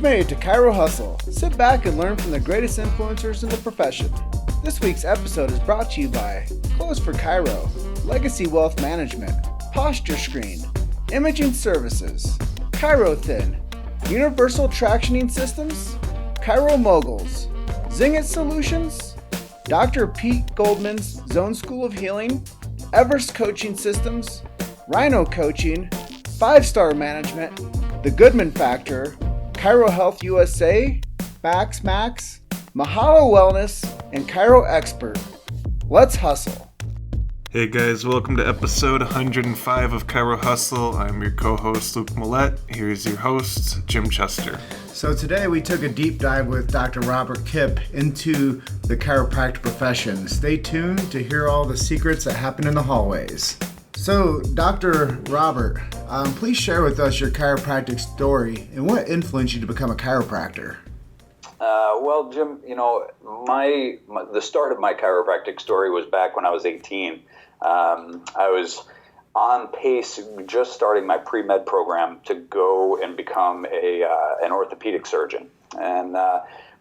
made it to Chiro Hustle. Sit back and learn from the greatest influencers in the profession. This week's episode is brought to you by Clothes for Chiro, Legacy Wealth Management, Posture Screen, Imaging Services, Chiro Thin, Universal Tractioning Systems, Chiro Moguls, Zingit Solutions, Dr. Pete Goldman's Zone School of Healing, Everest Coaching Systems, Rhino Coaching, 5-Star Management, The Goodman Factor, Chiro Health USA, Bax Max, Mahalo Wellness, and Chiro Expert. Let's hustle. Hey guys, welcome to episode 105 of Chiro Hustle. I'm your co-host Luke Millette. Here's your host, Jim Chester. So today we took a deep dive with Dr. Robert Kipp into the chiropractic profession. Stay tuned to hear all the secrets that happen in the hallways. So, Dr. Robert, please share with us your chiropractic story and what influenced you to become a chiropractor. Well, Jim, the start of my chiropractic story was back when I was 18. I was on pace, just starting my pre-med program to go and become an orthopedic surgeon. And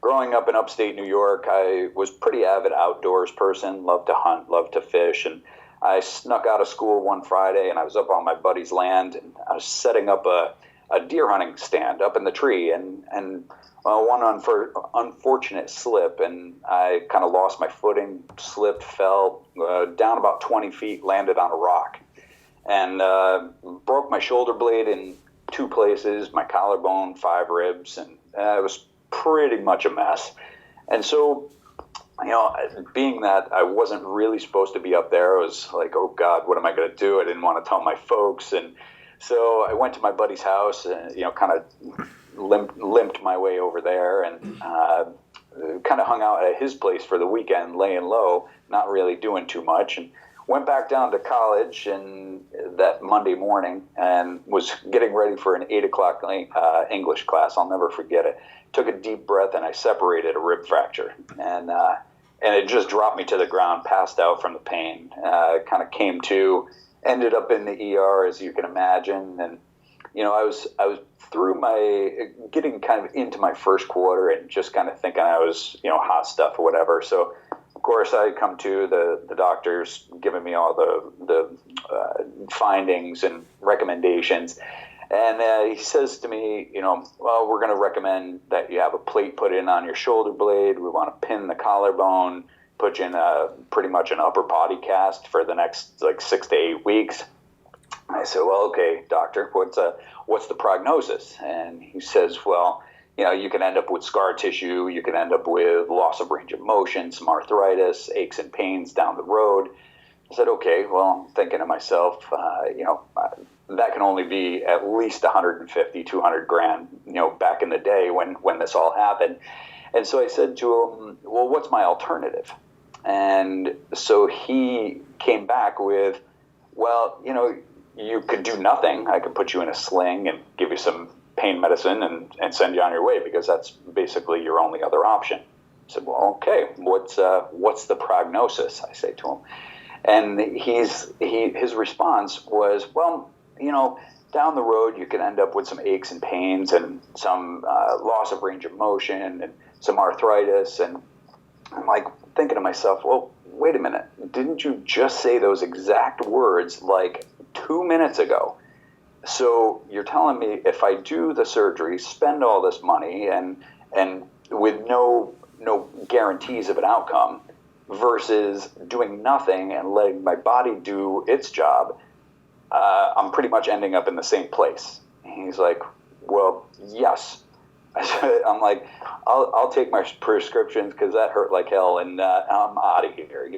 growing up in upstate New York, I was pretty avid outdoors person, loved to hunt, loved to fish, and I snuck out of school one Friday, and I was up on my buddy's land, and I was setting up a deer hunting stand up in the tree, and one unfortunate slip, and I kind of lost my footing, slipped, fell down about 20 feet, landed on a rock, and broke my shoulder blade in 2 places, my collarbone, 5 ribs, and it was pretty much a mess. And so, being that I wasn't really supposed to be up there, I was like, oh God, what am I going to do? I didn't want to tell my folks. And so I went to my buddy's house and, kind of limped my way over there and kind of hung out at his place for the weekend, laying low, not really doing too much. And went back down to college and that Monday morning and was getting ready for an 8 o'clock English class. I'll never forget it. Took a deep breath and I separated a rib fracture. And it just dropped me to the ground, passed out from the pain. Kind of came to, ended up in the ER, as you can imagine. And, I was through getting kind of into my first quarter and just kind of thinking I was, hot stuff or whatever. So, of course, I come to the doctors giving me all the findings and recommendations. And he says to me, well, we're going to recommend that you have a plate put in on your shoulder blade. We want to pin the collarbone, put you in pretty much an upper body cast for the next 6 to 8 weeks. I said, well, okay, doctor, what's the prognosis? And he says, well, you can end up with scar tissue. You can end up with loss of range of motion, some arthritis, aches and pains down the road. I said, okay, well, I'm thinking to myself, that can only be at least 150, 200 grand, back in the day when this all happened. And so I said to him, well, what's my alternative? And so he came back with, well, you could do nothing. I could put you in a sling and give you some pain medicine and send you on your way because that's basically your only other option. I said, well, okay, what's the prognosis? I say to him. And his response was, well, down the road, you can end up with some aches and pains and some loss of range of motion and some arthritis. And I'm like thinking to myself, well, wait a minute. Didn't you just say those exact words like 2 minutes ago? So you're telling me if I do the surgery, spend all this money and with no guarantees of an outcome versus doing nothing and letting my body do its job, I'm pretty much ending up in the same place. And he's like, well, yes. I'm like, I'll take my prescriptions because that hurt like hell, and I'm out of here,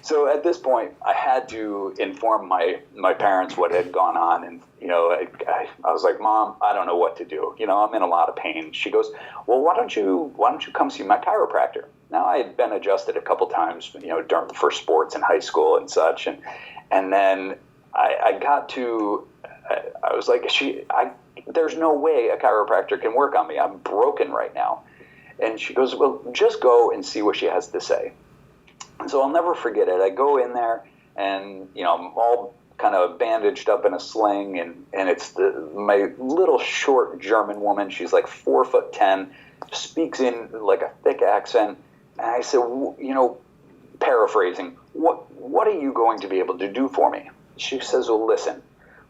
So at this point, I had to inform my parents what had gone on, and I was like, Mom, I don't know what to do. I'm in a lot of pain. She goes, well, why don't you come see my chiropractor? Now I had been adjusted a couple times, for sports in high school and such, and then I got to, I was like, there's no way a chiropractor can work on me. I'm broken right now. And she goes, well, just go and see what she has to say. And so I'll never forget it. I go in there and, I'm all kind of bandaged up in a sling, and it's my little short German woman. She's like 4'10", speaks in like a thick accent. And I said, paraphrasing, what are you going to be able to do for me? She says, well, listen,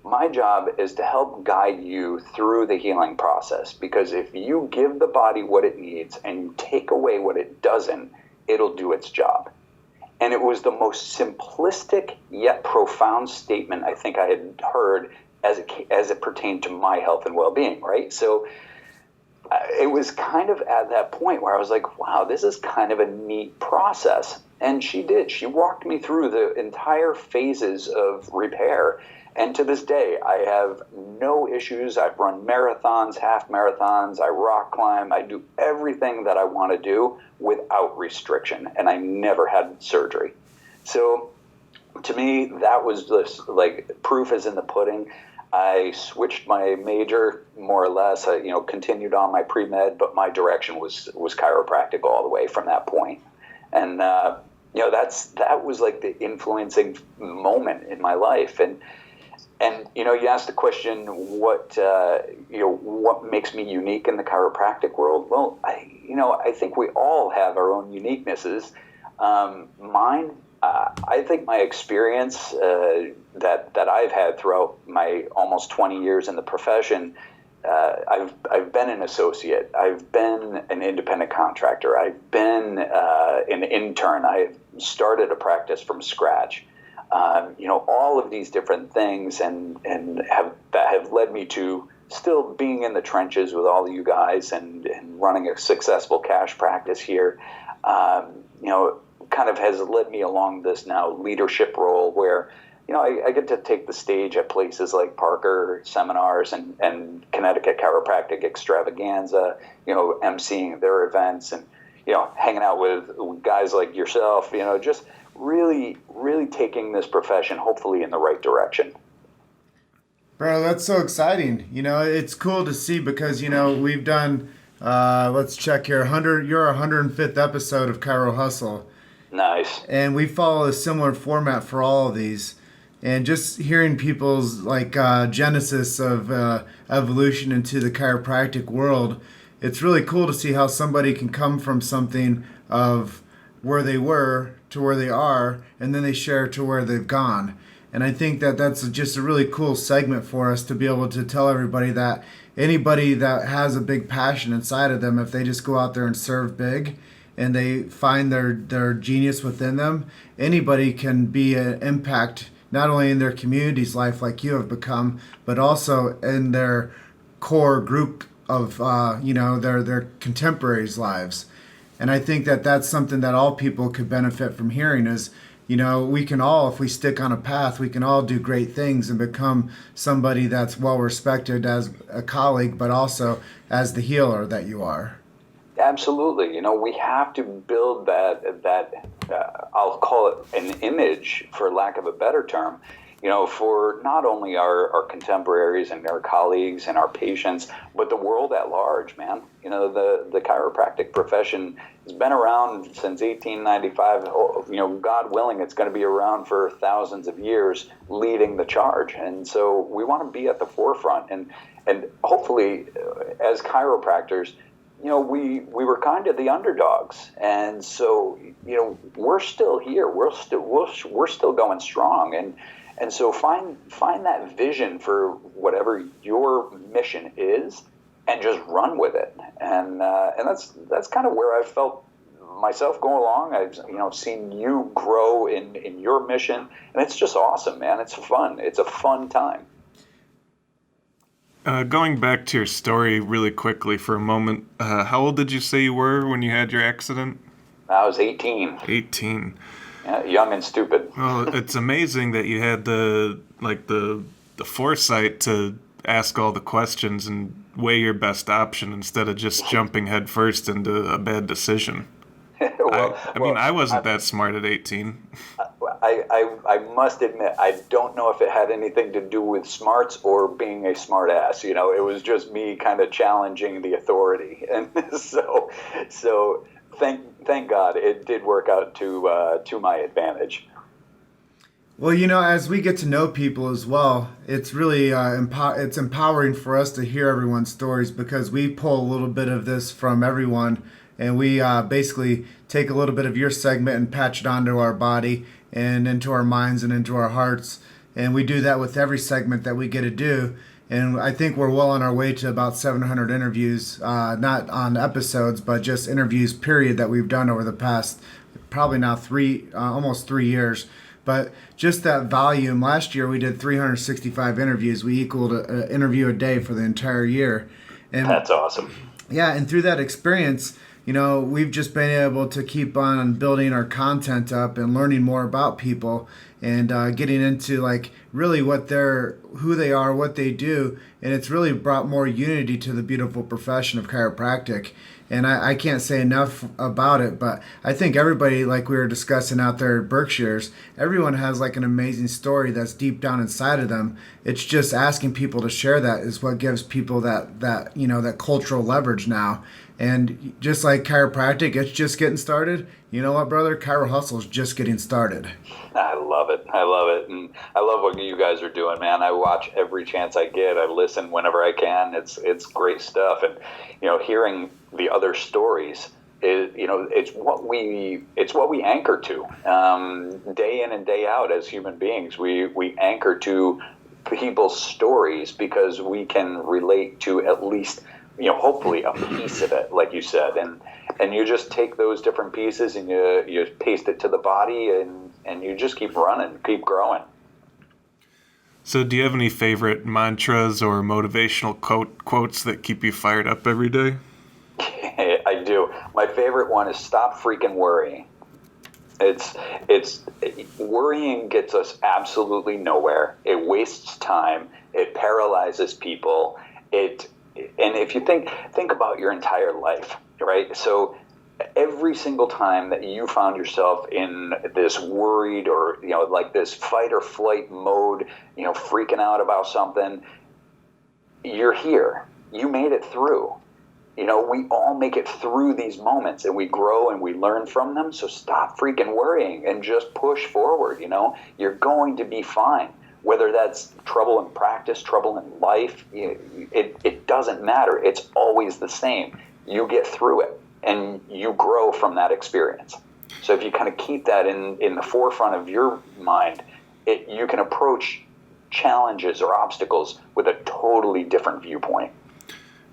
my job is to help guide you through the healing process, because if you give the body what it needs and you take away what it doesn't, it'll do its job. And it was the most simplistic yet profound statement I think I had heard as it pertained to my health and well-being, right? So it was kind of at that point where I was like, wow, this is kind of a neat process. And she did. She walked me through the entire phases of repair. And to this day, I have no issues. I've run marathons, half marathons. I rock climb. I do everything that I want to do without restriction. And I never had surgery. So to me, that was just like proof is in the pudding. I switched my major more or less. I, continued on my pre-med, but my direction was chiropractic all the way from that point. And that was like the influencing moment in my life. And you asked the question, what makes me unique in the chiropractic world? Well, I think we all have our own uniquenesses. Mine, I think my experience that I've had throughout my almost 20 years in the profession, I've been an associate, I've been an independent contractor, I've been an intern, I've started a practice from scratch. All of these different things and that have led me to still being in the trenches with all of you guys and running a successful cash practice here, kind of has led me along this now leadership role where, I get to take the stage at places like Parker seminars and Connecticut Chiropractic Xtravaganza, emceeing their events and, hanging out with guys like yourself, just really, really taking this profession hopefully in the right direction. Bro, that's so exciting. It's cool to see because, we've done, let's check here, you're 105th episode of Chiro Hustle. Nice. And we follow a similar format for all of these. And just hearing people's genesis of evolution into the chiropractic world, it's really cool to see how somebody can come from something of where they were to where they are, and then they share to where they've gone. And I think that that's just a really cool segment for us to be able to tell everybody that anybody that has a big passion inside of them, if they just go out there and serve big and they find their genius within them, anybody can be an impact not only in their community's life like you have become, but also in their core group of their contemporaries' lives. And I think that that's something that all people could benefit from hearing is, we can all, if we stick on a path, we can all do great things and become somebody that's well respected as a colleague, but also as the healer that you are. Absolutely. We have to build that I'll call it an image, for lack of a better term, for not only our contemporaries and our colleagues and our patients, but the world at large, man. The chiropractic profession has been around since 1895. God willing, it's going to be around for thousands of years, leading the charge. And so we want to be at the forefront. And hopefully, as chiropractors, we were kind of the underdogs, and so we're still here. We're still going strong, and so find that vision for whatever your mission is, and just run with it. And that's kind of where I felt myself going along. I've seen you grow in your mission, and it's just awesome, man. It's fun. It's a fun time. Going back to your story really quickly for a moment, how old did you say you were when you had your accident? I was 18. 18. Yeah, young and stupid. Well, it's amazing that you had the foresight to ask all the questions and weigh your best option instead of just jumping headfirst into a bad decision. I wasn't that smart at 18. I must admit, I don't know if it had anything to do with smarts or being a smart ass. It was just me kind of challenging the authority. And so thank God it did work out to my advantage. Well, as we get to know people as well, it's really it's empowering for us to hear everyone's stories because we pull a little bit of this from everyone, and we basically take a little bit of your segment and patch it onto our body and into our minds and into our hearts, and we do that with every segment that we get to do. And I think we're well on our way to about 700 interviews, not on episodes, but just interviews, period, that we've done over the past probably now almost 3 years. But just that volume, last year we did 365 interviews. We equaled an interview a day for the entire year. And That's awesome. yeah, and through that experience, we've just been able to keep on building our content up and learning more about people and getting into like really who they are, what they do. And it's really brought more unity to the beautiful profession of chiropractic. And I can't say enough about it, but I think everybody, like we were discussing out there at Berkshire's, everyone has like an amazing story that's deep down inside of them. It's just asking people to share that is what gives people that cultural leverage now. And just like chiropractic, it's just getting started. You know what, brother? Chiro Hustle's just getting started. I love it. I love it. And I love what you guys are doing, man. I watch every chance I get. I listen whenever I can. It's great stuff. And, hearing the other stories is, it's what we anchor to, day in and day out as human beings. We anchor to people's stories because we can relate to at least, hopefully a piece of it, like you said. And you just take those different pieces and you paste it to the body and you just keep running, keep growing. So do you have any favorite mantras or motivational quotes that keep you fired up every day? I do. My favorite one is stop freaking worrying. It's worrying gets us absolutely nowhere. It wastes time. It paralyzes people. And if you think about your entire life, right? So every single time that you found yourself in this worried or, like this fight or flight mode, freaking out about something, you're here. You made it through. We all make it through these moments and we grow and we learn from them. So stop freaking worrying and just push forward. You're going to be fine. Whether that's trouble in practice, trouble in life, it doesn't matter. It's always the same. You get through it and you grow from that experience. So if you kind of keep that in the forefront of your mind, you can approach challenges or obstacles with a totally different viewpoint.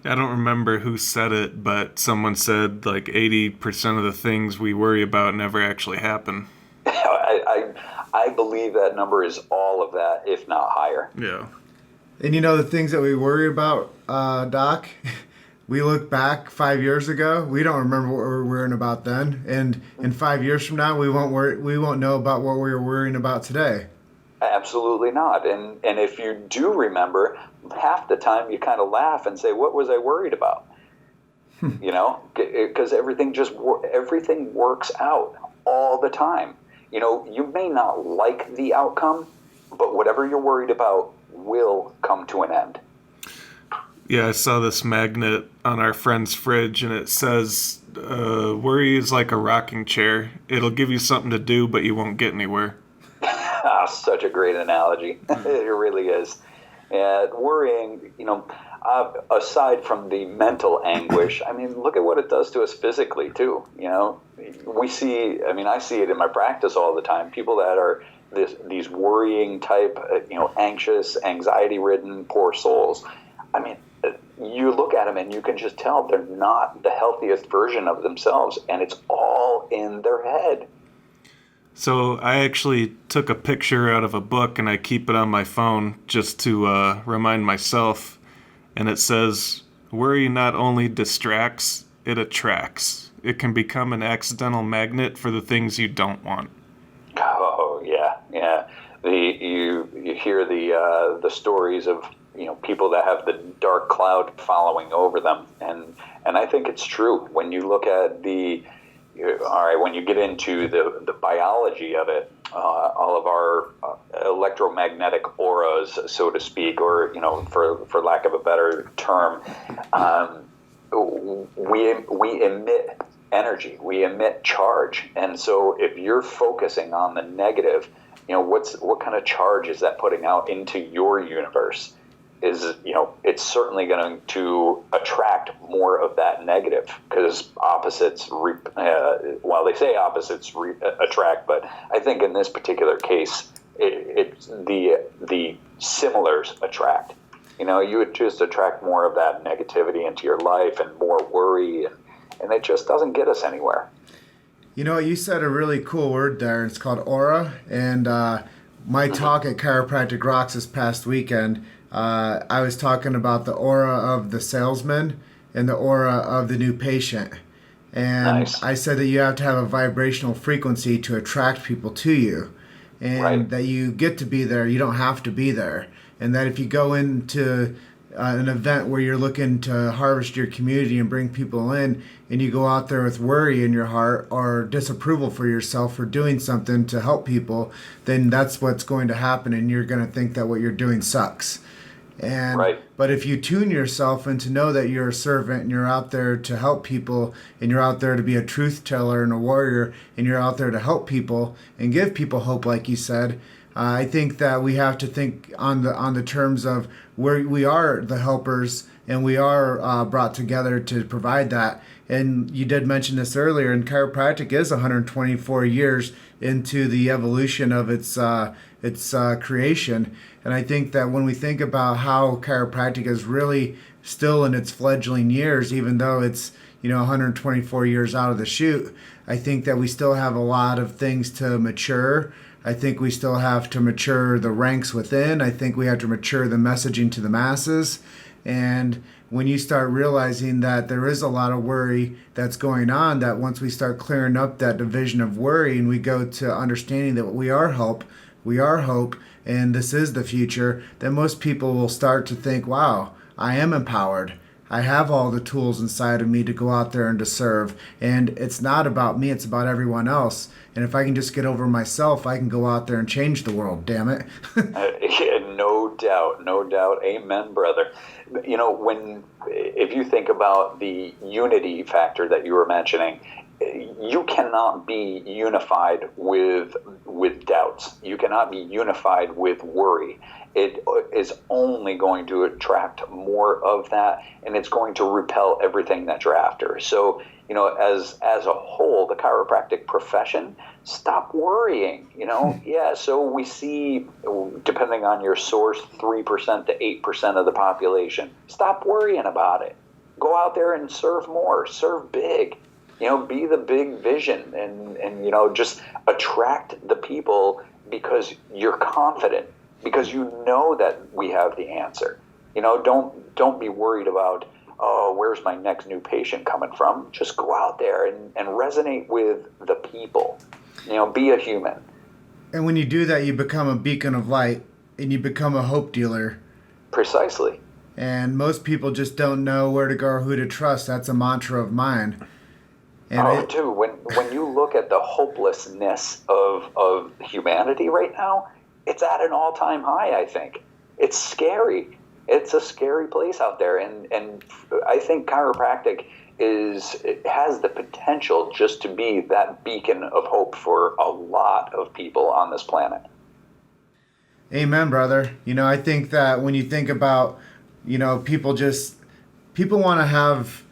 I don't remember who said it, but someone said like 80% of the things we worry about never actually happen. I believe that number is all of that, if not higher. Yeah. And the things that we worry about, Doc, we look back 5 years ago, we don't remember what we were worrying about then. And in 5 years from now, we won't know about what we were worrying about today. Absolutely not. And if you do remember, half the time you kind of laugh and say, what was I worried about? Because everything works out all the time. You may not like the outcome, but whatever you're worried about will come to an end. Yeah, I saw this magnet on our friend's fridge, and it says, worry is like a rocking chair. It'll give you something to do, but you won't get anywhere. Such a great analogy. It really is. And worrying, aside from the mental anguish, look at what it does to us physically, too. I see it in my practice all the time. People that are these worrying type, anxious, anxiety-ridden, poor souls. You look at them and you can just tell they're not the healthiest version of themselves, and it's all in their head. So I actually took a picture out of a book and I keep it on my phone just to remind myself. And it says, worry not only distracts, it attracts. It can become an accidental magnet for the things you don't want. Oh, yeah. You hear the stories of people that have the dark cloud following over them, and I think it's true. When you look at when you get into the biology of it, all of our electromagnetic auras, so to speak, or for lack of a better term, we emit energy, we emit charge, and so if you're focusing on the negative, what kind of charge is that putting out into your universe? It's certainly going to attract more of that negative, because opposites, while they say opposites attract, but I think in this particular case, it's the similars attract. You would just attract more of that negativity into your life and more worry, and it just doesn't get us anywhere. You said a really cool word there. It's called aura. And my talk at Chiropractic Rocks this past weekend, I was talking about the aura of the salesman and the aura of the new patient. And Nice. I said that you have to have a vibrational frequency to attract people to you. And Right. that you get to be there, you don't have to be there. And that if you go into an event where you're looking to harvest your community and bring people in, and you go out there with worry in your heart or disapproval for yourself for doing something to help people, then that's what's going to happen, and you're going to think that what you're doing sucks. And Right. But if you tune yourself and to know that you're a servant and you're out there to help people, and you're out there to be a truth teller and a warrior, and you're out there to help people and give people hope, like you said, I think that we have to think on the terms of where we are the helpers, and we are brought together to provide that. And you did mention this earlier, and chiropractic is 124 years into the evolution of its creation. And I think that when we think about how chiropractic is really still in its fledgling years, even though it's 124 years out of the chute, I think that we still have a lot of things to mature. I think we still have to mature the ranks within. I think we have to mature the messaging to the masses. And when you start realizing that there is a lot of worry that's going on, that once we start clearing up that division of worry and we go to understanding that we are hope, and this is the future, then most people will start to think, wow, I am empowered. I have all the tools inside of me to go out there and to serve. And it's not about me, it's about everyone else. And if I can just get over myself, I can go out there and change the world, damn it. No doubt. Amen, brother. If you think about the unity factor that you were mentioning, you cannot be unified with doubts. You cannot be unified with worry. It is only going to attract more of that, and it's going to repel everything that you're after. So, as a whole, the chiropractic profession, stop worrying. Yeah. So we see, depending on your source, 3% to 8% of the population. Stop worrying about it. Go out there and serve more. Serve big. Be the big vision, and just attract the people because you're confident, because you know that we have the answer. Don't be worried about, oh, where's my next new patient coming from? Just go out there and resonate with the people. Be a human. And when you do that, you become a beacon of light, and you become a hope dealer. Precisely. And most people just don't know where to go or who to trust. That's a mantra of mine. And too, when you look at the hopelessness of humanity right now, it's at an all-time high, I think. It's scary. It's a scary place out there. And I think chiropractic has the potential just to be that beacon of hope for a lot of people on this planet. Amen, brother. I think that when you think about, people want to have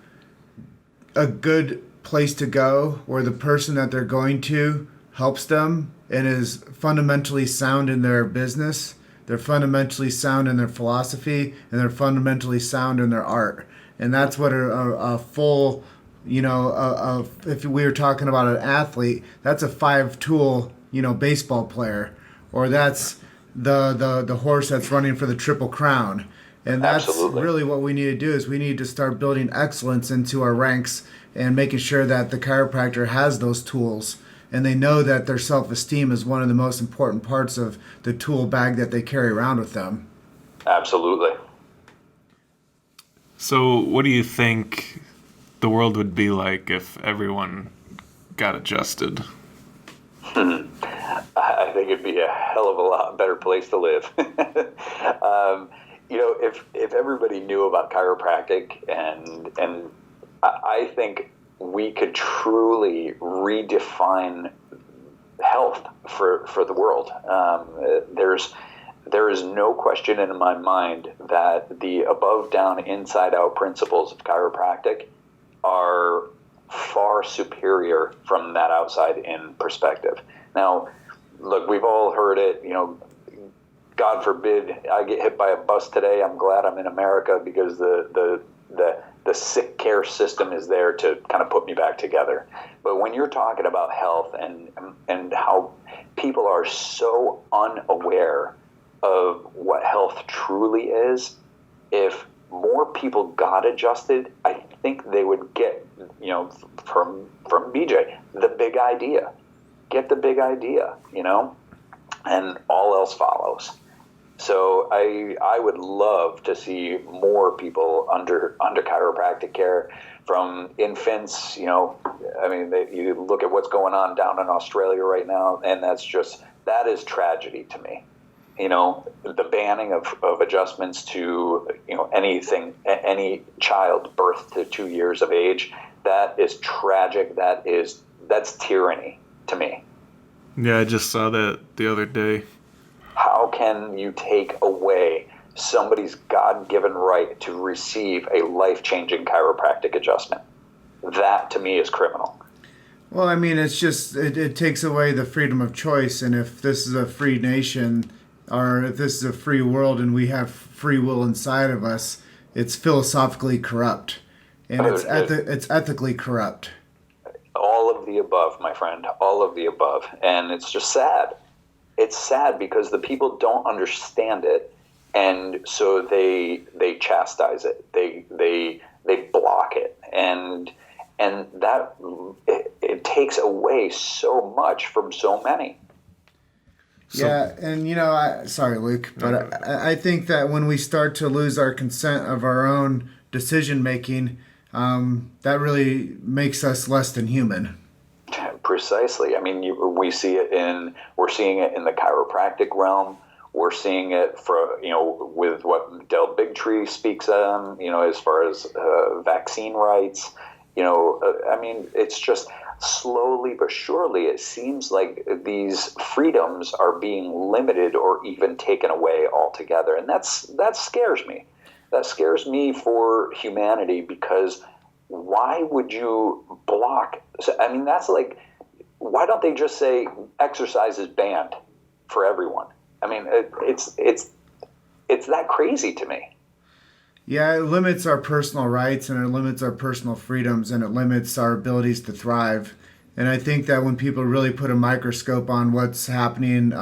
a good place to go where the person that they're going to helps them and is fundamentally sound in their business, they're fundamentally sound in their philosophy, and they're fundamentally sound in their art. And that's what a full, if we were talking about an athlete, that's a 5-tool, baseball player, or that's the horse that's running for the Triple Crown. And that's Absolutely. Really what we need to do is we need to start building excellence into our ranks and making sure that the chiropractor has those tools, and they know that their self-esteem is one of the most important parts of the tool bag that they carry around with them. Absolutely. So what do you think the world would be like if everyone got adjusted? I think it'd be a hell of a lot better place to live. If everybody knew about chiropractic, and I think we could truly redefine health for the world. There is no question in my mind that the above, down, inside out principles of chiropractic are far superior from that outside in perspective. Now, look, we've all heard it, God forbid I get hit by a bus today. I'm glad I'm in America because the sick care system is there to kind of put me back together. But when you're talking about health and how people are so unaware of what health truly is, if more people got adjusted, I think they would get, from BJ, the big idea. Get the big idea, and all else follows. So I would love to see more people under chiropractic care, from infants. You look at what's going on down in Australia right now, and that is tragedy to me. The banning of adjustments to anything, any child birth to 2 years of age, that is tragic. That's tyranny to me. Yeah, I just saw that the other day. How can you take away somebody's God-given right to receive a life-changing chiropractic adjustment? That, to me, is criminal. Well, I mean, it's just, it takes away the freedom of choice. And if this is a free nation, or if this is a free world and we have free will inside of us, it's philosophically corrupt. And it's ethically corrupt. All of the above, my friend. All of the above. And it's just sad. It's sad because the people don't understand it, and so they chastise it. They block it, and that it takes away so much from so many. Yeah, and sorry, Luke, but I think that when we start to lose our consent of our own decision making, that really makes us less than human. Precisely. I mean, we're seeing it in the chiropractic realm. We're seeing it with what Del Bigtree speaks on, as far as vaccine rights. It's just slowly but surely it seems like these freedoms are being limited or even taken away altogether. And that scares me. That scares me for humanity, because why would you block? That's like, why don't they just say exercise is banned for everyone? It's that crazy to me. Yeah, it limits our personal rights, and it limits our personal freedoms, and it limits our abilities to thrive. And I think that when people really put a microscope on what's happening,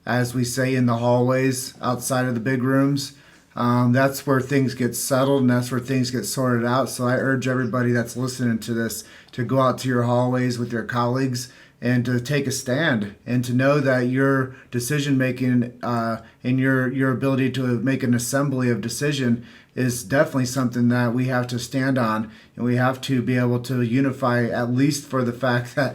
as we say, in the hallways outside of the big rooms, that's where things get settled, and that's where things get sorted out. So I urge everybody that's listening to this to go out to your hallways with your colleagues and to take a stand, and to know that your decision making and your ability to make an assembly of decision is definitely something that we have to stand on, and we have to be able to unify, at least for the fact that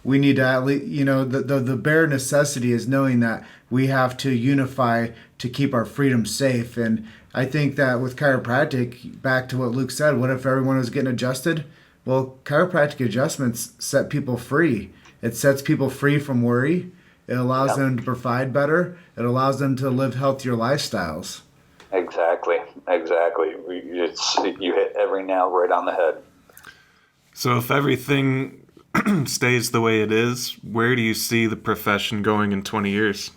we need to at least the bare necessity is knowing that we have to unify to keep our freedom safe. And I think that with chiropractic, back to what Luke said, what if everyone was getting adjusted? Well, chiropractic adjustments set people free. It sets people free from worry. It allows them to provide better. It allows them to live healthier lifestyles. Exactly. You hit every nail right on the head. So if everything stays the way it is, where do you see the profession going in 20 years?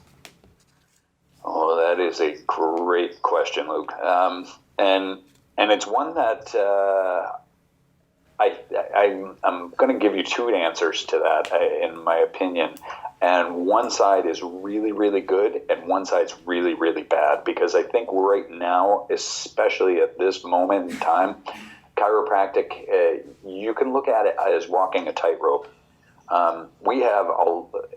Oh, that is a great question, Luke. And it's one that I'm going to give you two answers to that, in my opinion. And one side is really, really good, and one side's really, really bad. Because I think right now, especially at this moment in time, chiropractic, you can look at it as walking a tightrope. We have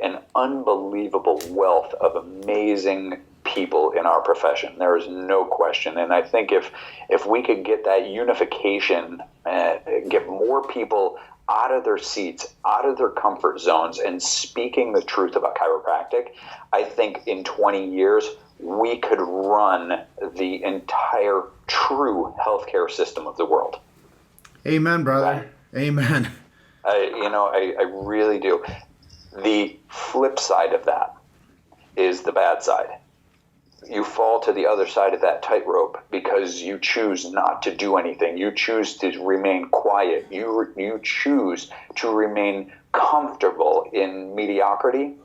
an unbelievable wealth of amazing people in our profession. There is no question. And I think if we could get that unification, get more people out of their seats, out of their comfort zones, and speaking the truth about chiropractic, I think in 20 years, we could run the entire true healthcare system of the world. Amen, brother. Right? Amen. I really do. The flip side of that is the bad side. You fall to the other side of that tightrope because you choose not to do anything. You choose to remain quiet. You choose to remain comfortable in mediocrity.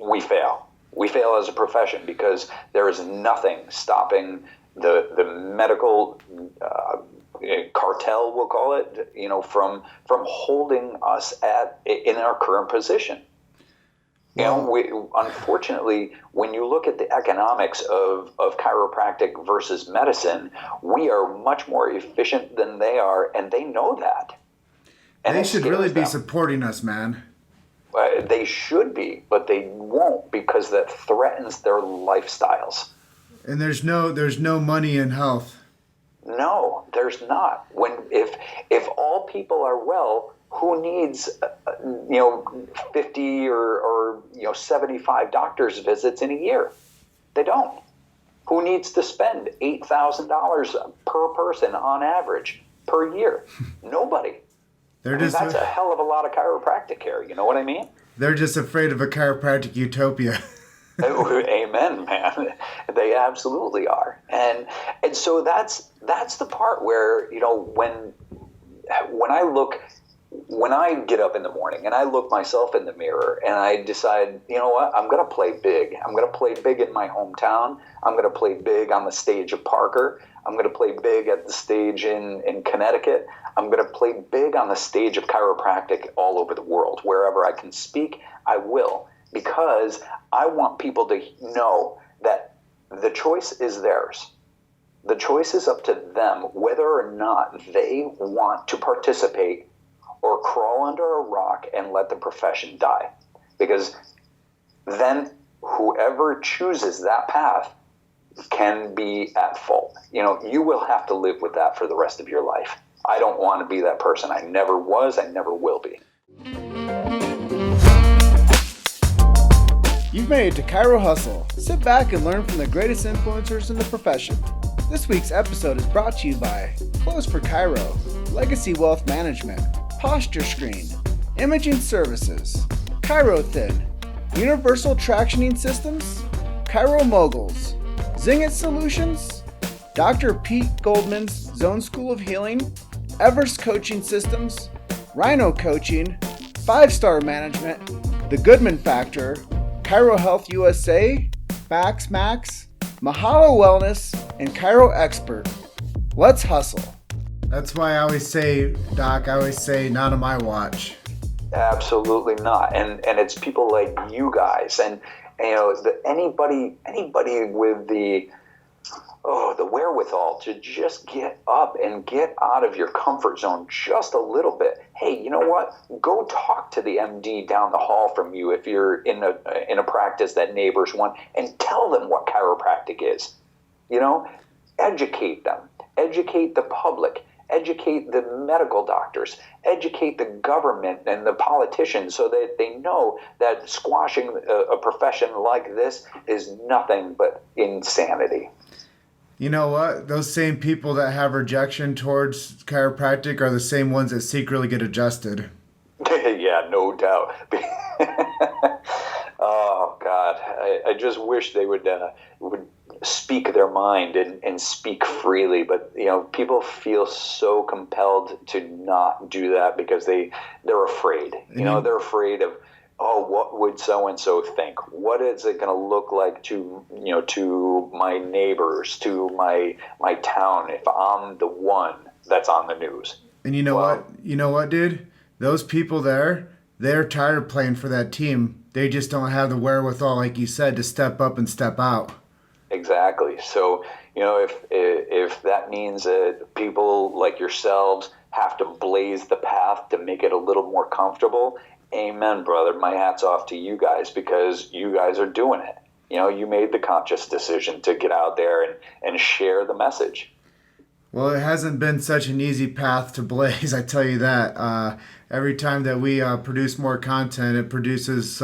We fail. We fail as a profession because there is nothing stopping the medical cartel, we'll call it, from holding us in our current position. Unfortunately, when you look at the economics of chiropractic versus medicine, we are much more efficient than they are, and they know that. And they should really be supporting us, man. They should be, but they won't because that threatens their lifestyles. And there's no money in health. No, there's not. If all people are well, who needs 50 or 75 doctor's visits in a year? They don't. Who needs to spend $8,000 per person on average per year? Nobody. That's a hell of a lot of chiropractic care. You know what I mean? They're just afraid of a chiropractic utopia. Amen, man. They absolutely are. And so that's the part where, when I get up in the morning and I look myself in the mirror and I decide, you know what, I'm going to play big. I'm going to play big in my hometown. I'm going to play big on the stage of Parker. I'm going to play big at the stage in Connecticut. I'm going to play big on the stage of chiropractic all over the world. Wherever I can speak, I will. Because I want people to know that the choice is theirs. The choice is up to them whether or not they want to participate or crawl under a rock and let the profession die. Because then whoever chooses that path can be at fault. You will have to live with that for the rest of your life. I don't want to be that person. I never was. I never will be. You've made it to Chiro Hustle. Sit back and learn from the greatest influencers in the profession. This week's episode is brought to you by Clothes for Chiro, Legacy Wealth Management, Posture Screen, Imaging Services, Chiro Thin, Universal Tractioning Systems, Chiro Moguls, Zingit Solutions, Dr. Pete Goldman's Zone School of Healing, Everest Coaching Systems, Rhino Coaching, 5-Star Management, The Goodman Factor, Chiro Health USA, Max, Mahalo Wellness, and Chiro Expert. Let's hustle. That's why I always say, Doc, not on my watch. Absolutely not. And it's people like you guys and anybody with the wherewithal to just get up and get out of your comfort zone just a little bit. Hey, you know what? Go talk to the MD down the hall from you if you're in a practice that neighbors want, and tell them what chiropractic is. Educate them. Educate the public. Educate the medical doctors. Educate the government and the politicians so that they know that squashing a profession like this is nothing but insanity. You know what? Those same people that have rejection towards chiropractic are the same ones that secretly get adjusted. Yeah, no doubt. Oh, God. I just wish they would speak their mind and speak freely. But, people feel so compelled to not do that because they're afraid. They're afraid of, what would so-and-so think? What is it going to look like to my neighbors, to my town if I'm the one that's on the news? And you know what? You know what, dude? Those people they're tired of playing for that team. They just don't have the wherewithal, like you said, to step up and step out. Exactly. So, if that means that people like yourselves have to blaze the path to make it a little more comfortable, amen, brother. My hat's off to you guys because you guys are doing it. You made the conscious decision to get out there and share the message. Well, it hasn't been such an easy path to blaze, I tell you that. Every time that we produce more content, it produces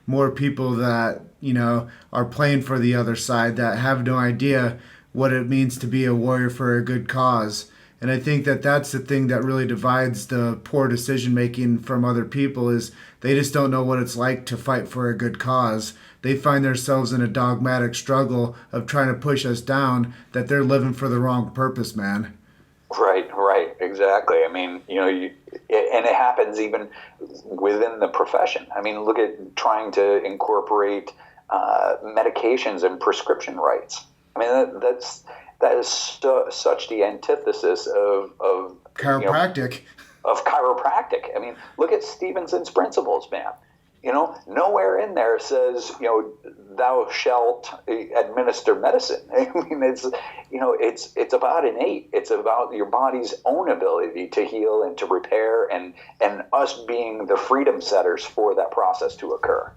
more people that, are playing for the other side, that have no idea what it means to be a warrior for a good cause. And I think that that's the thing that really divides the poor decision making from other people is they just don't know what it's like to fight for a good cause. They find themselves in a dogmatic struggle of trying to push us down, that they're living for the wrong purpose, man. Right, exactly. I mean, and it happens even within the profession. I mean, look at trying to incorporate medications and prescription rights. I mean, that is such the antithesis of Chiropractic. Of chiropractic. I mean, look at Stevenson's principles, man. Nowhere in there says, thou shalt administer medicine. I mean, it's about innate. It's about your body's own ability to heal and to repair, and us being the freedom setters for that process to occur.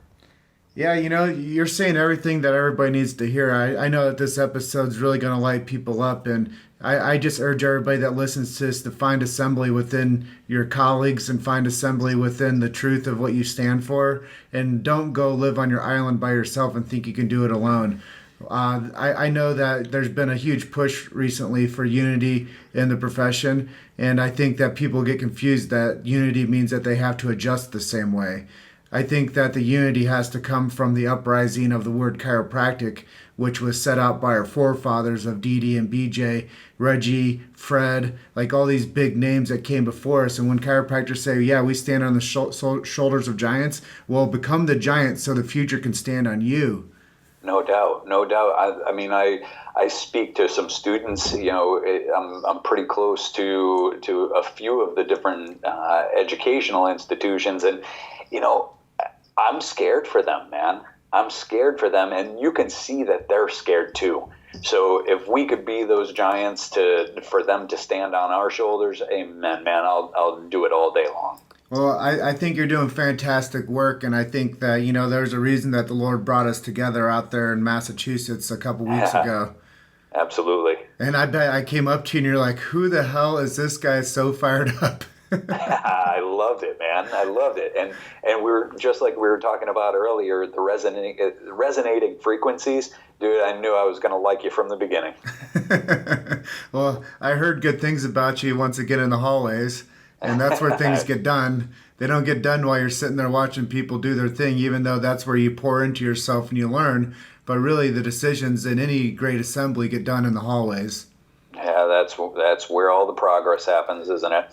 Yeah, you're saying everything that everybody needs to hear. I know that this episode's really going to light people up, and I just urge everybody that listens to this to find assembly within your colleagues and find assembly within the truth of what you stand for, and don't go live on your island by yourself and think you can do it alone. I know that there's been a huge push recently for unity in the profession, and I think that people get confused that unity means that they have to adjust the same way. I think that the unity has to come from the uprising of the word chiropractic, which was set out by our forefathers of Dee and BJ, Reggie, Fred, like all these big names that came before us. And when chiropractors say, yeah, we stand on the shoulders of giants, well, become the giant so the future can stand on you. No doubt. I mean, I speak to some students. I'm pretty close to a few of the different educational institutions, and I'm scared for them, man. I'm scared for them, and you can see that they're scared too. So if we could be those giants for them to stand on our shoulders, amen, man. I'll do it all day long. Well, I think you're doing fantastic work, and I think that, there's a reason that the Lord brought us together out there in Massachusetts a couple weeks ago. Absolutely. And I bet I came up to you and you're like, who the hell is this guy so fired up? I loved it, man. I loved it. And we're just like we were talking about earlier, the resonating frequencies. Dude, I knew I was going to like you from the beginning. Well, I heard good things about you once again in the hallways. And that's where things get done. They don't get done while you're sitting there watching people do their thing, even though that's where you pour into yourself and you learn. But really, the decisions in any great assembly get done in the hallways. Yeah, that's where all the progress happens, isn't it?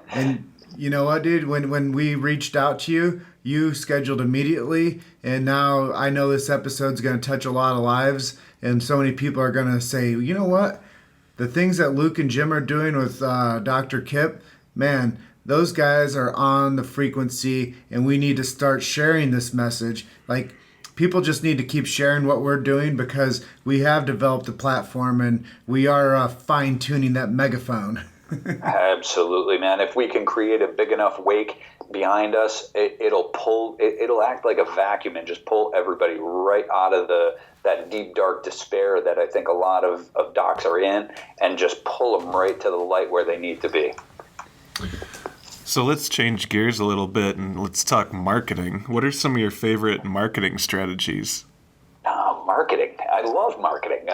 And you know what, dude? When we reached out to you, you scheduled immediately. And now I know this episode's going to touch a lot of lives. And so many people are going to say, you know what? The things that Luke and Jim are doing with Dr. Kipp, man, those guys are on the frequency, and we need to start sharing this message. Like, people just need to keep sharing what we're doing because we have developed a platform and we are fine-tuning that megaphone. Absolutely, man. If we can create a big enough wake behind us, it'll act like a vacuum and just pull everybody right out of that deep, dark despair that I think a lot of docs are in, and just pull them right to the light where they need to be. So let's change gears a little bit and let's talk marketing. What are some of your favorite marketing strategies? Marketing. I love marketing.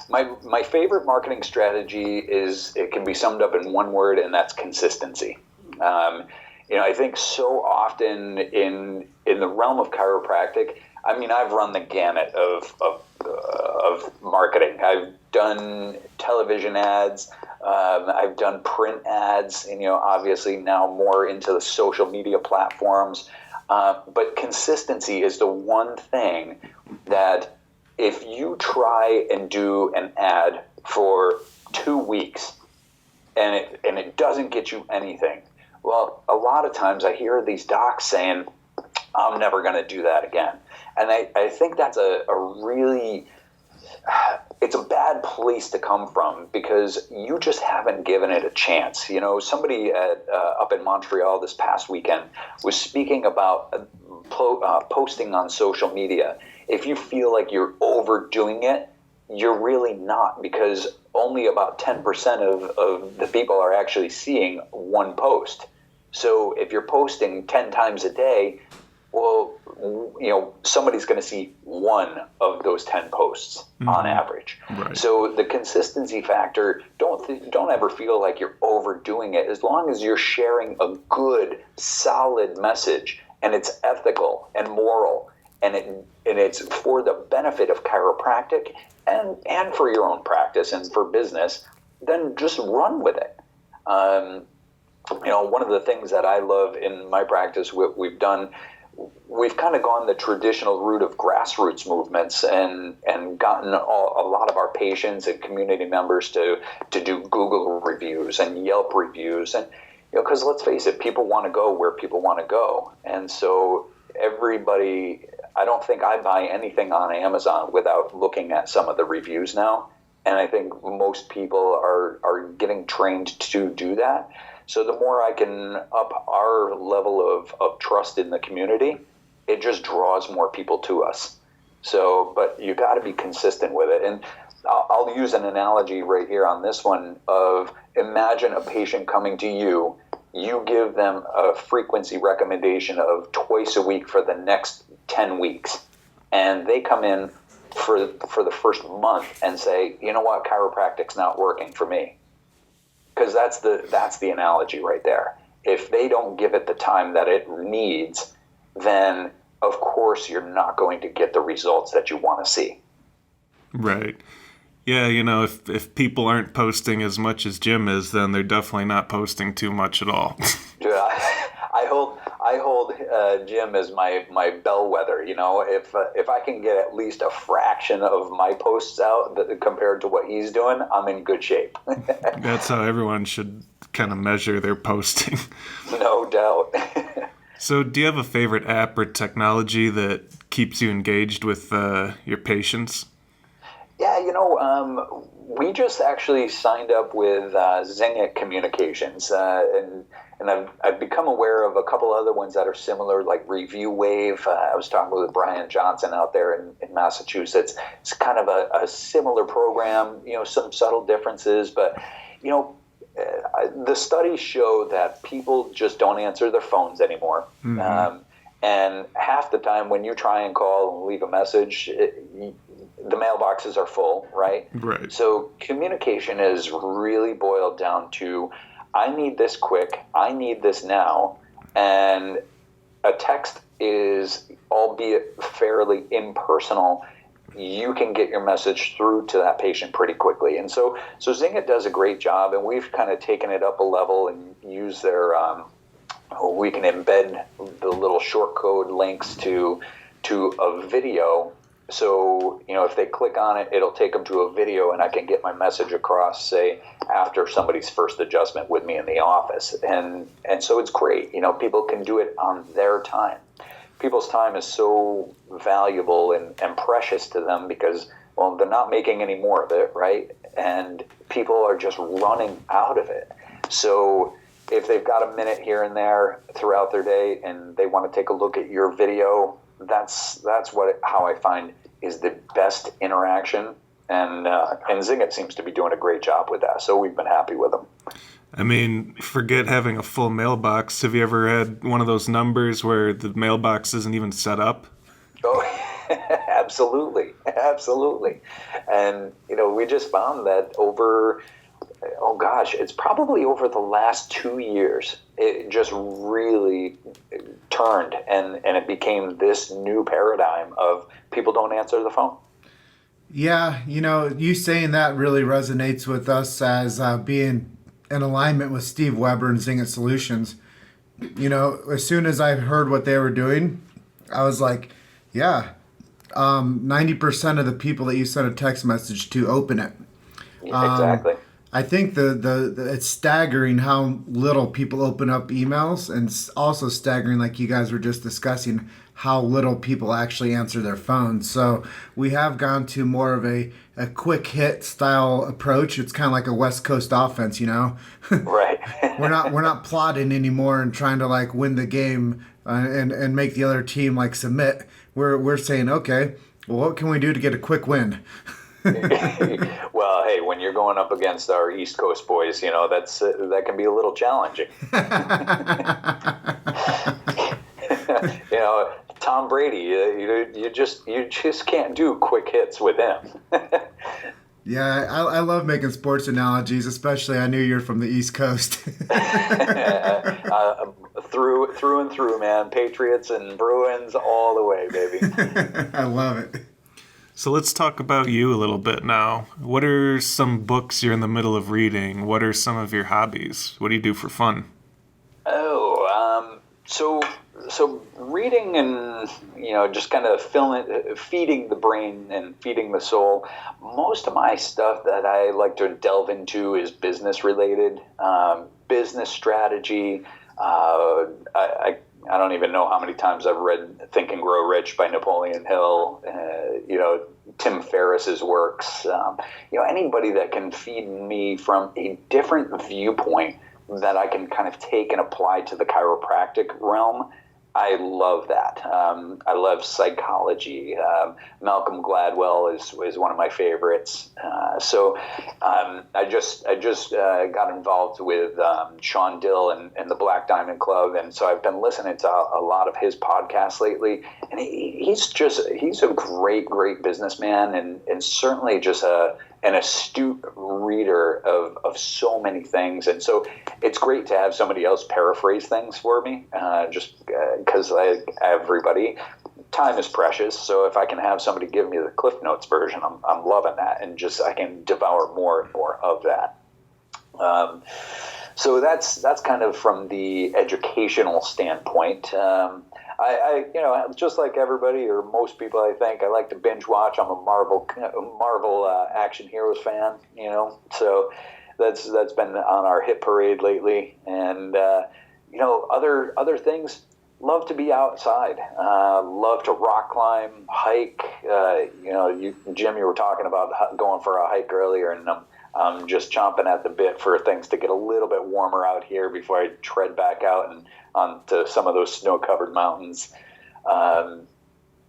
My favorite marketing strategy it can be summed up in one word, and that's consistency. I think so often in the realm of chiropractic, I mean, I've run the gamut of marketing. I've done television ads. I've done print ads, and obviously now more into the social media platforms. But consistency is the one thing that if you try and do an ad for 2 weeks and it doesn't get you anything, well, a lot of times I hear these docs saying, I'm never going to do that again. And I think that's it's a bad place to come from because you just haven't given it a chance. Somebody up in Montreal this past weekend was speaking about posting on social media. If you feel like you're overdoing it, you're really not, because only about 10% of the people are actually seeing one post. So if you're posting 10 times a day, well, somebody's going to see one of those 10 posts on average. Right. So the consistency factor, don't ever feel like you're overdoing it. As long as you're sharing a good, solid message, and it's ethical and moral, and it's for the benefit of chiropractic and for your own practice and for business, then just run with it. One of the things that I love in my practice, we've kind of gone the traditional route of grassroots movements and gotten a lot of our patients and community members to do Google reviews and Yelp reviews. And, because let's face it, people want to go where people want to go. And so everybody, I don't think I buy anything on Amazon without looking at some of the reviews now. And I think most people are getting trained to do that. So the more I can up our level of trust in the community, it just draws more people to us. So, but you got to be consistent with it. And I'll use an analogy right here on this one of, imagine a patient coming to you. You give them a frequency recommendation of twice a week for the next 10 weeks. And they come in for the first month and say, you know what, chiropractic's not working for me. Because that's the analogy right there. If they don't give it the time that it needs, then of course you're not going to get the results that you want to see. Right. Yeah, if people aren't posting as much as Jim is, then they're definitely not posting too much at all. Yeah, I hold Jim as my bellwether. If I can get at least a fraction of my posts out compared to what he's doing, I'm in good shape. That's how everyone should kind of measure their posting. No doubt. So, do you have a favorite app or technology that keeps you engaged with your patients? Yeah, we just actually signed up with Zingit Communications, and I've become aware of a couple other ones that are similar, like Review Wave. I was talking with Brian Johnson out there in Massachusetts. It's kind of a similar program, some subtle differences, but, the studies show that people just don't answer their phones anymore. Mm-hmm. And half the time when you try and call and leave a message, the mailboxes are full, right? Right. So communication is really boiled down to, I need this quick, I need this now, and a text is, albeit fairly impersonal, you can get your message through to that patient pretty quickly. And so Zingit does a great job, and we've kind of taken it up a level and use their, we can embed the little short code links to a video. So, if they click on it, it'll take them to a video, and I can get my message across, say, after somebody's first adjustment with me in the office. And so it's great. People can do it on their time. People's time is so valuable and precious to them because, well, they're not making any more of it, right? And people are just running out of it. So if they've got a minute here and there throughout their day and they want to take a look at your video, that's how I find is the best interaction, and Zingit seems to be doing a great job with that. So we've been happy with them. I mean, forget having a full mailbox. Have you ever had one of those numbers where the mailbox isn't even set up? Oh, absolutely. And we just found that it's probably over the last 2 years, it just really turned and it became this new paradigm of people don't answer the phone. Yeah, you saying that really resonates with us as being in alignment with Steve Weber and Zingit Solutions. As soon as I heard what they were doing, I was like, yeah, 90% of the people that you send a text message to open it. Exactly. I think it's staggering how little people open up emails, and it's also staggering, like you guys were just discussing, how little people actually answer their phones. So we have gone to more of a quick hit style approach. It's kind of like a West Coast offense, Right. We're not plotting anymore and trying to like win the game and make the other team like submit. We're saying, okay, well, what can we do to get a quick win? Well, hey, when you're going up against our East Coast boys, that can be a little challenging. Tom Brady, you just can't do quick hits with him. Yeah, I love making sports analogies, especially I knew you're from the East Coast. Through and through, man. Patriots and Bruins all the way, baby. I love it. So let's talk about you a little bit now. What are some books you're in the middle of reading? What are some of your hobbies? What do you do for fun? So reading and just kind of feeding the brain and feeding the soul. Most of my stuff that I like to delve into is business related, business strategy. I don't even know how many times I've read Think and Grow Rich by Napoleon Hill. Tim Ferriss's works. Anybody that can feed me from a different viewpoint that I can kind of take and apply to the chiropractic realm. I love that. I love psychology. Malcolm Gladwell is one of my favorites. I just got involved with Sean Dill and the Black Diamond Club, and so I've been listening to a lot of his podcasts lately. And he's a great businessman, and certainly just an astute reader of so many things. And so it's great to have somebody else paraphrase things for me, just because everybody, time is precious. So if I can have somebody give me the Cliff Notes version, I'm loving that, and just I can devour more and more of that. So that's kind of from the educational standpoint. I just like everybody or most people, I think, I like to binge watch. I'm a Marvel action heroes fan, so that's been on our hit parade lately. And other things. Love to be outside. Love to rock climb, hike. Jim, you were talking about going for a hike earlier, and I'm just chomping at the bit for things to get a little bit warmer out here before I tread back out and onto some of those snow-covered mountains. I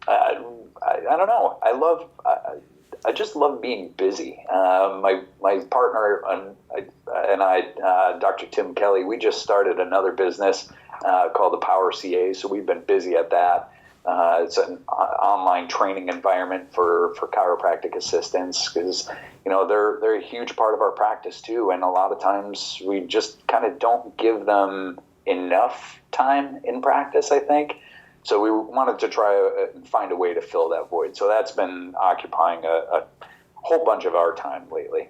don't know. I just love being busy. My partner and I, Dr. Tim Kelly, we just started another business called the Power CA, so we've been busy at that. It's an online training environment for chiropractic assistants because they're a huge part of our practice too, and a lot of times we just kind of don't give them enough time in practice, I think. So we wanted to try and find a way to fill that void. So that's been occupying a whole bunch of our time lately.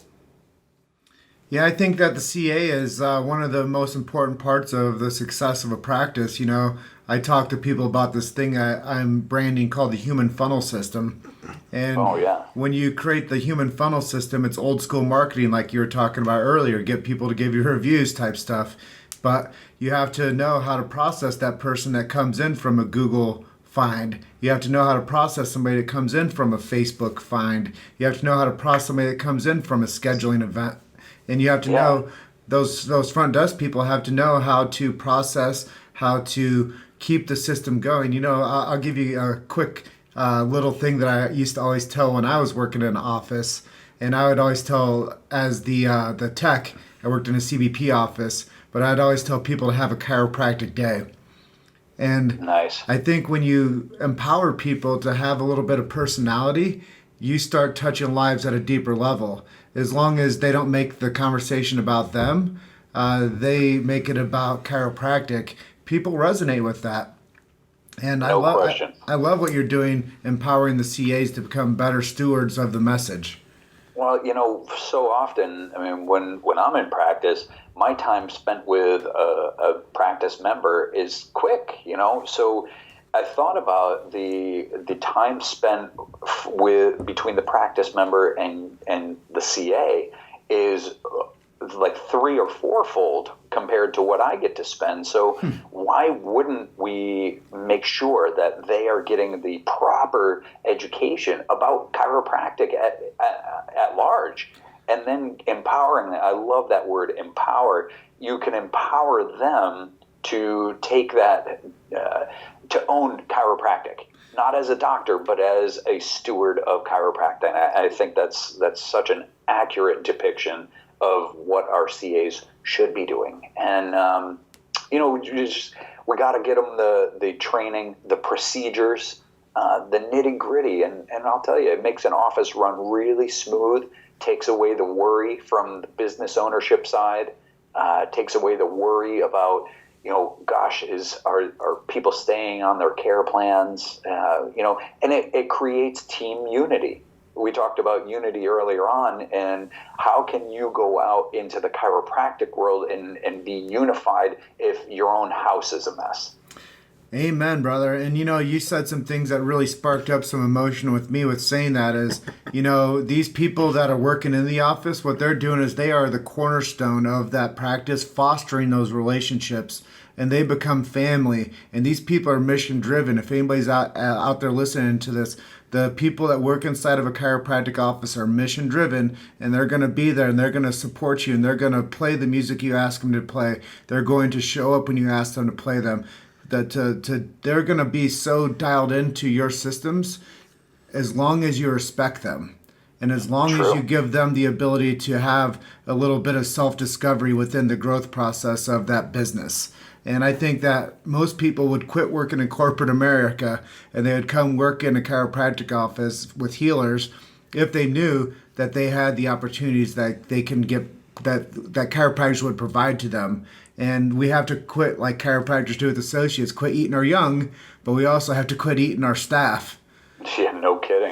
Yeah, I think that the CA is one of the most important parts of the success of a practice. I talk to people about this thing I'm branding called the human funnel system. And when you create the human funnel system, it's old school marketing like you were talking about earlier, get people to give you reviews type stuff. But you have to know how to process that person that comes in from a Google find. You have to know how to process somebody that comes in from a Facebook find. You have to know how to process somebody that comes in from a scheduling event. And you have to know, those front desk people have to know how to process, how to keep the system going. I'll give you a quick little thing that I used to always tell when I was working in an office. And I would always tell, as the tech, I worked in a CBP office, but I'd always tell people to have a chiropractic day. And nice. I think when you empower people to have a little bit of personality, you start touching lives at a deeper level. As long as they don't make the conversation about them, they make it about chiropractic. People resonate with that. And no question. I love what you're doing, empowering the CAs to become better stewards of the message. Well, so often, when I'm in practice, my time spent with a practice member is quick, so I thought about the time spent between the practice member and the CA is like 3 or 4-fold compared to what I get to spend. So why wouldn't we make sure that they are getting the proper education about chiropractic at large? And then empowering them. I love that word, empower. You can empower them to take that, to own chiropractic, not as a doctor, but as a steward of chiropractic. And I think that's such an accurate depiction of what our CAs should be doing. And, we got to get them the training, the procedures, the nitty gritty. And I'll tell you, it makes an office run really smooth, takes away the worry from the business ownership side, takes away the worry about, gosh, are people staying on their care plans? And it creates team unity. We talked about unity earlier on, and how can you go out into the chiropractic world and be unified if your own house is a mess? Amen, brother. And you said some things that really sparked up some emotion with me with saying that is, these people that are working in the office, what they're doing is they are the cornerstone of that practice, fostering those relationships, and they become family. And these people are mission driven. If anybody's out there listening to this, the people that work inside of a chiropractic office are mission driven, and they're going to be there, and they're going to support you, and they're going to play the music you ask them to play. They're going to show up when you ask them to play them. They're going to be so dialed into your systems as long as you respect them, and as long as you give them the ability to have a little bit of self-discovery within the growth process of that business. And I think that most people would quit working in corporate America and they would come work in a chiropractic office with healers if they knew that they had the opportunities that they can get, that chiropractors would provide to them. And we have to quit, like chiropractors do with associates, quit eating our young, but we also have to quit eating our staff. Yeah, no kidding.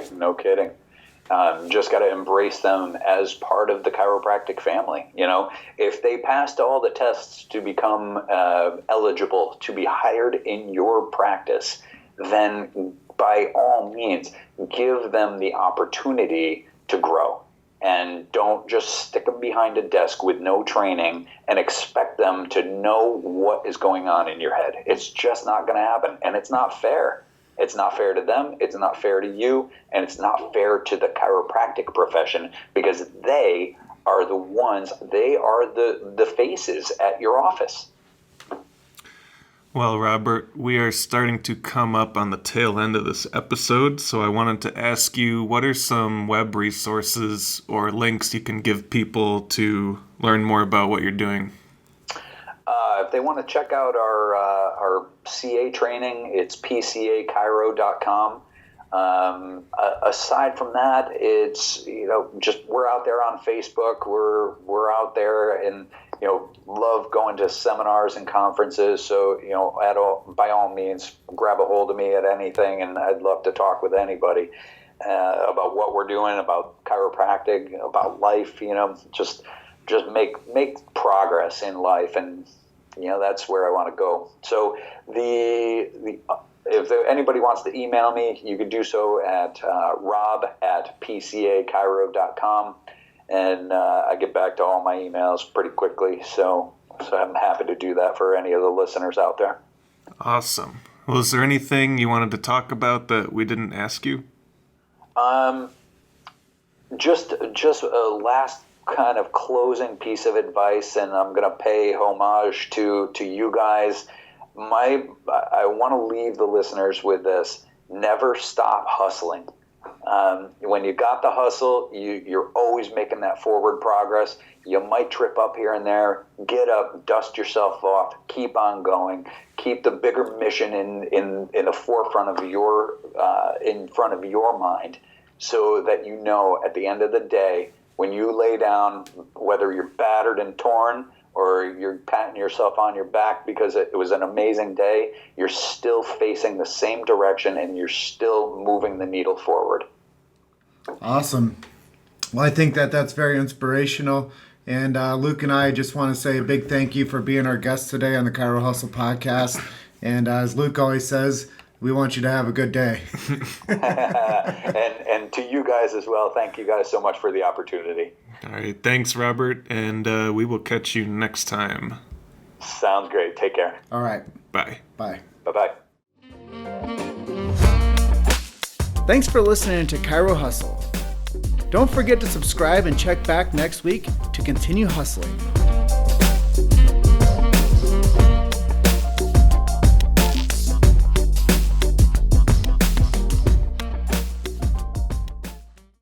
Just got to embrace them as part of the chiropractic family. If they passed all the tests to become eligible to be hired in your practice, then by all means, give them the opportunity to grow. And don't just stick them behind a desk with no training and expect them to know what is going on in your head. It's just not going to happen, and it's not fair. It's not fair to them, it's not fair to you, and it's not fair to the chiropractic profession, because they are the ones, they are the faces at your office. Well, Robert, we are starting to come up on the tail end of this episode, so I wanted to ask you, what are some web resources or links you can give people to learn more about what you're doing? If they want to check out our CA training, it's pcachiro.com. Aside from that, it's just we're out there on Facebook. We're out there and love going to seminars and conferences. So by all means, grab a hold of me at anything, and I'd love to talk with anybody about what we're doing, about chiropractic, about life. Just make progress in life, and that's where I want to go. So if anybody wants to email me, you can do so at rob@pcachiro.com, and I get back to all my emails pretty quickly. So I'm happy to do that for any of the listeners out there. Awesome. Well, is there anything you wanted to talk about that we didn't ask you? Just a last kind of closing piece of advice, and I'm going to pay homage to you guys. I want to leave the listeners with this: never stop hustling. When you got the hustle, you're always making that forward progress. You might trip up here and there. Get up, dust yourself off, keep on going. Keep the bigger mission in the forefront of your in front of your mind, so that at the end of the day, when you lay down, whether you're battered and torn or you're patting yourself on your back because it was an amazing day, you're still facing the same direction and you're still moving the needle forward. Awesome. Well, I think that's very inspirational. And Luke and I just want to say a big thank you for being our guest today on the Chiro Hustle podcast. And as Luke always says, we want you to have a good day. and to you guys as well. Thank you guys so much for the opportunity. All right. Thanks, Robert. And we will catch you next time. Sounds great. Take care. All right. Bye. Bye. Bye-bye. Thanks for listening to Chiro Hustle. Don't forget to subscribe and check back next week to continue hustling.